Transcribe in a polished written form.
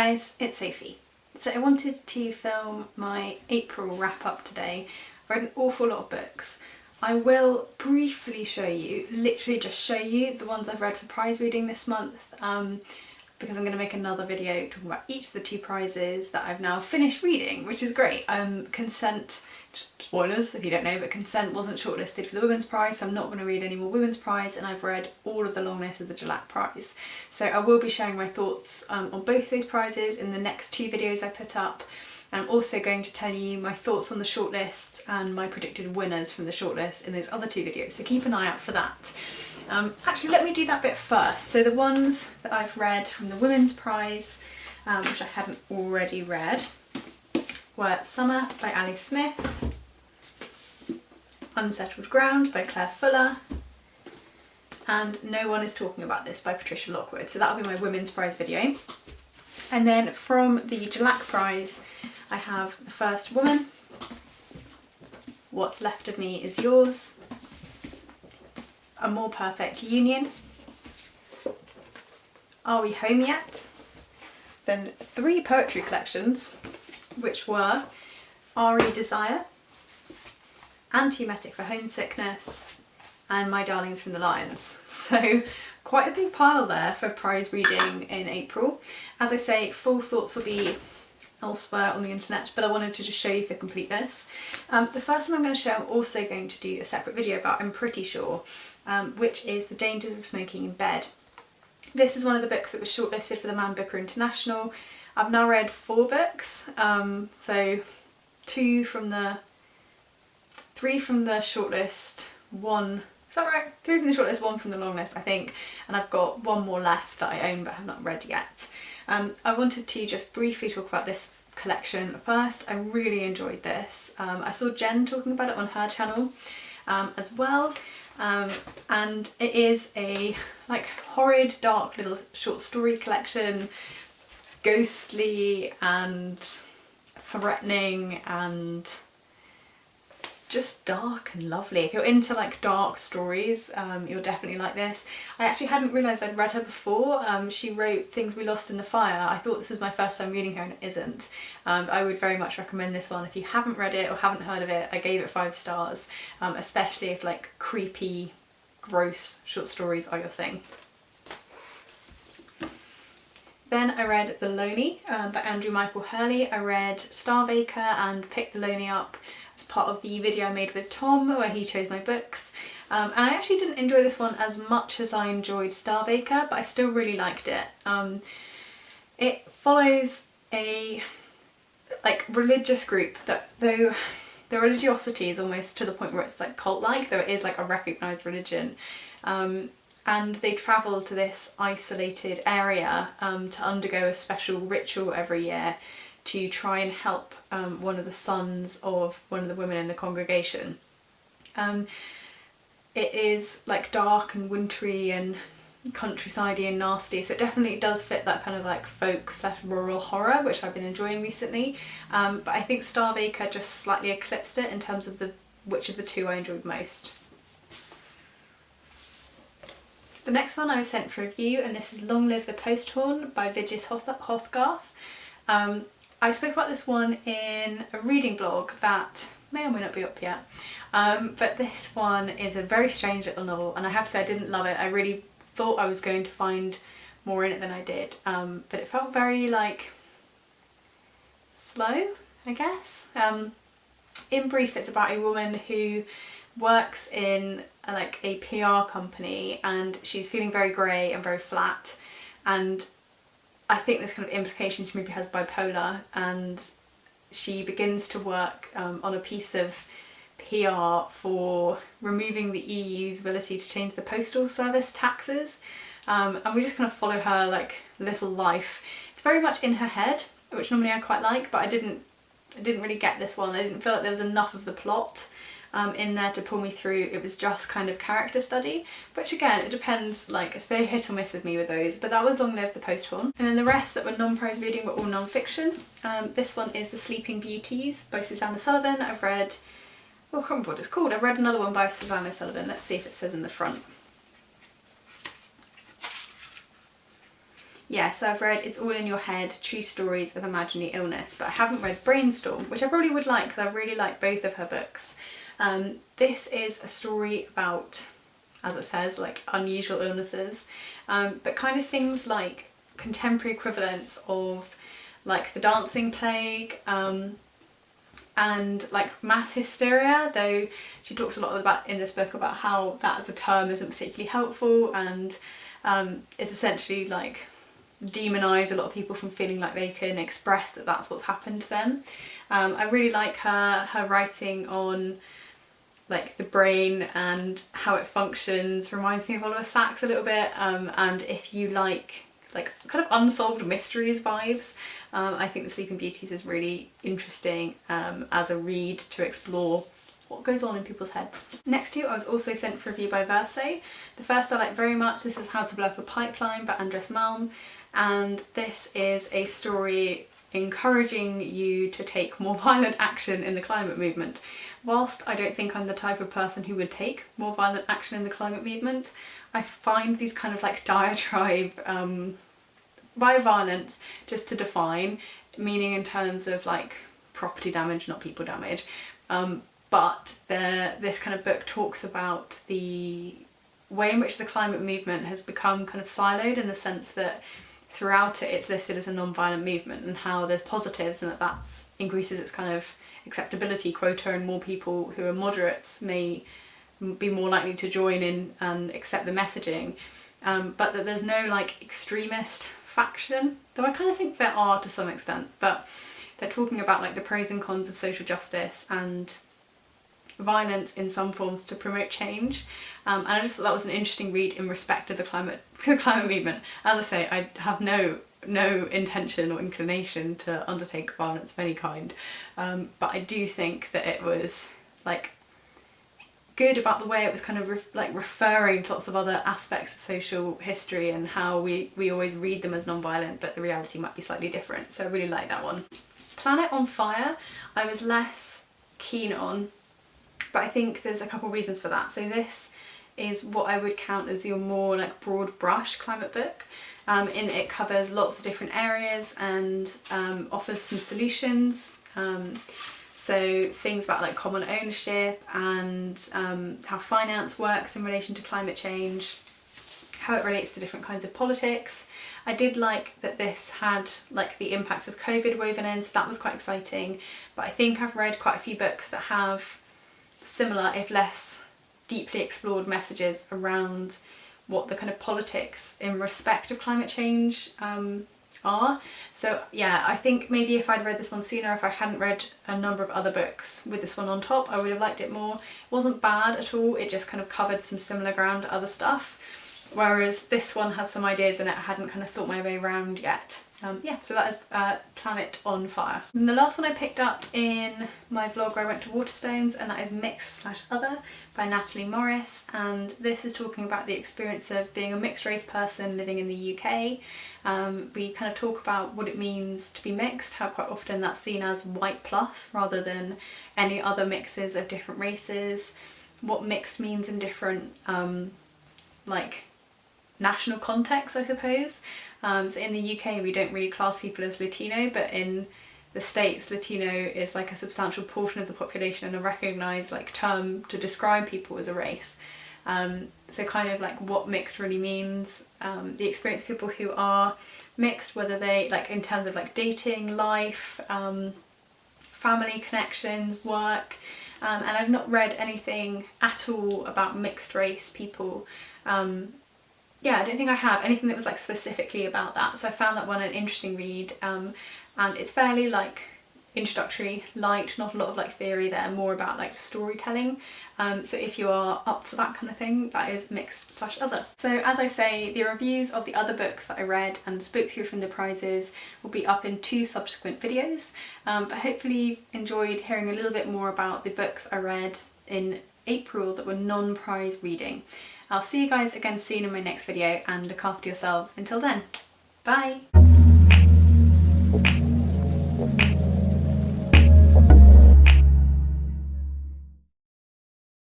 guys, it's Sophie. So I wanted to film my April wrap up today. I've read an awful lot of books. I will briefly show you, literally just show you the ones I've read for prize reading this month, because I'm going to make another video talking about each of the two prizes that I've now finished reading, which is great. Consent, spoilers if you don't know, but Consent wasn't shortlisted for the Women's Prize, so I'm not going to read any more Women's Prize, and I've read all of the long list of the Dulac Prize. So I will be sharing my thoughts on both those prizes in the next two videos I put up. I'm also going to tell you my thoughts on the shortlists and my predicted winners from the shortlist in those other two videos, so keep an eye out for that. Actually, let me do that bit first. So the ones that I've read from the Women's Prize, which I hadn't already read, were Summer by Ali Smith, Unsettled Ground by Claire Fuller, and No One Is Talking About This by Patricia Lockwood. So that'll be my Women's Prize video. And then from the Dulac Prize, I have The First Woman, What's Left of Me Is Yours, A More Perfect Union, Are We Home Yet? Then three poetry collections, which were R.E. Desire, Antiemetic for Homesickness, and My Darlings from the Lions. So quite a big pile there for prize reading in April. As I say, full thoughts will be elsewhere on the internet, but I wanted to just show you for completeness. The first one I'm going to show I'm also going to do a separate video about, I'm pretty sure, which is The Dangers of Smoking in Bed. This is one of the books that was shortlisted for the Man Booker International. I've now read 4 books, so three from the shortlist, one, is that right? 3 from the shortlist, 1 from the long list, I think, and I've got 1 more left that I own but have not read yet. I wanted to just briefly talk about this collection first. I really enjoyed this. I saw Jen talking about it on her channel as well, and it is a like horrid, dark little short story collection, ghostly and threatening and just dark and lovely. If you're into like dark stories, you'll definitely like this. I actually hadn't realised I'd read her before. She wrote Things We Lost in the Fire. I thought this was my first time reading her and it isn't. I would very much recommend this one if you haven't read it or haven't heard of it. I gave it 5 stars, especially if like creepy, gross short stories are your thing. Then I read The Loney by Andrew Michael Hurley. I read Starbaker and picked The Loney up as part of the video I made with Tom where he chose my books. And I actually didn't enjoy this one as much as I enjoyed Starbaker, but I still really liked it. It follows a like religious group that, though the religiosity is almost to the point where it's like cult-like, though it is like a recognised religion. And they travel to this isolated area to undergo a special ritual every year to try and help one of the sons of one of the women in the congregation. It is like dark and wintry and countrysidey and nasty, so it definitely does fit that kind of like folk / rural horror, which I've been enjoying recently. But I think Starbaker just slightly eclipsed it in terms of which of the two I enjoyed most. The next one I was sent for review, and this is Long Live the Posthorn by Vigdis Hothgarth. I spoke about this one in a reading blog that may or may not be up yet, but this one is a very strange little novel, and I have to say I didn't love it. I really thought I was going to find more in it than I did, but it felt very like slow, I guess. In brief, it's about a woman who works in like a PR company, and she's feeling very grey and very flat, and I think this kind of implication she maybe has bipolar, and she begins to work on a piece of PR for removing the EU's ability to change the postal service taxes, and we just kind of follow her like little life. It's very much in her head, which normally I quite like, but I didn't really get this one. I didn't feel like there was enough of the plot in there to pull me through. It was just kind of character study, which again, it depends, like it's very hit or miss with me with those, but that was Long Live the Posthorn. And then the rest that were non-prize reading were all non-fiction. This one is The Sleeping Beauties by Susanna Sullivan. I've read, oh I can't remember what it's called, I've read another one by Susanna Sullivan. Let's see if it says in the front. yeah, so I've read It's All in Your Head, True Stories of Imaginary Illness, but I haven't read Brainstorm, which I probably would like because I really like both of her books. This is a story about, as it says, like unusual illnesses, but kind of things like contemporary equivalents of like the dancing plague, and like mass hysteria, though she talks a lot about in this book about how that as a term isn't particularly helpful, and it's essentially like demonise a lot of people from feeling like they can express that that's what's happened to them. I really like her writing on like the brain and how it functions. Reminds me of Oliver Sacks a little bit, and if you like kind of unsolved mysteries vibes, I think The Sleeping Beauties is really interesting as a read to explore what goes on in people's heads. Next to you, I was also sent for review by Verso. The first I like very much. This is How to Blow Up a Pipeline by Andres Malm, and this is a story encouraging you to take more violent action in the climate movement. Whilst I don't think I'm the type of person who would take more violent action in the climate movement, I find these kind of like diatribe violence just to define, meaning in terms of like property damage, not people damage. But this kind of book talks about the way in which the climate movement has become kind of siloed, in the sense that throughout it it's listed as a non-violent movement, and how there's positives and that increases its kind of acceptability quota, and more people who are moderates may be more likely to join in and accept the messaging, but that there's no like extremist faction, though I kind of think there are to some extent. But they're talking about like the pros and cons of social justice and violence in some forms to promote change, and I just thought that was an interesting read in respect of the climate movement. As I say, I have no intention or inclination to undertake violence of any kind, but I do think that it was like good about the way it was kind of referring to lots of other aspects of social history, and how we always read them as non-violent but the reality might be slightly different. So I really like that one. Planet on Fire I was less keen on, but I think there's a couple of reasons for that. So this is what I would count as your more like broad brush climate book. In it covers lots of different areas and offers some solutions. So things about like common ownership and how finance works in relation to climate change, how it relates to different kinds of politics. I did like that this had like the impacts of COVID woven in, so that was quite exciting. But I think I've read quite a few books that have similar, if less deeply explored, messages around what the kind of politics in respect of climate change are. So yeah, I think maybe if I'd read this one sooner, if I hadn't read a number of other books with this one on top, I would have liked it more. It wasn't bad at all, it just kind of covered some similar ground to other stuff, whereas this one had some ideas in it I hadn't kind of thought my way around yet. Yeah, so that is Planet on Fire. And the last one I picked up in my vlog where I went to Waterstones, and that is Mixed/Other by Natalie Morris, and this is talking about the experience of being a mixed race person living in the UK. We kind of talk about what it means to be mixed, how quite often that's seen as white plus rather than any other mixes of different races, what mixed means in different like national contexts, I suppose. So in the UK we don't really class people as Latino, but in the States Latino is like a substantial portion of the population and a recognised like term to describe people as a race. So kind of like what mixed really means, the experience of people who are mixed, whether they like in terms of like dating, life, family connections, work, and I've not read anything at all about mixed race people. Yeah, I don't think I have anything that was like specifically about that, so I found that one an interesting read, and it's fairly like introductory, light, not a lot of like theory there, more about like storytelling. So if you are up for that kind of thing, that is Mixed/Other. So as I say, the reviews of the other books that I read and spoke through from the prizes will be up in 2 subsequent videos, but hopefully you've enjoyed hearing a little bit more about the books I read in April that were non-prize reading. I'll see you guys again soon in my next video, and look after yourselves until then. Bye!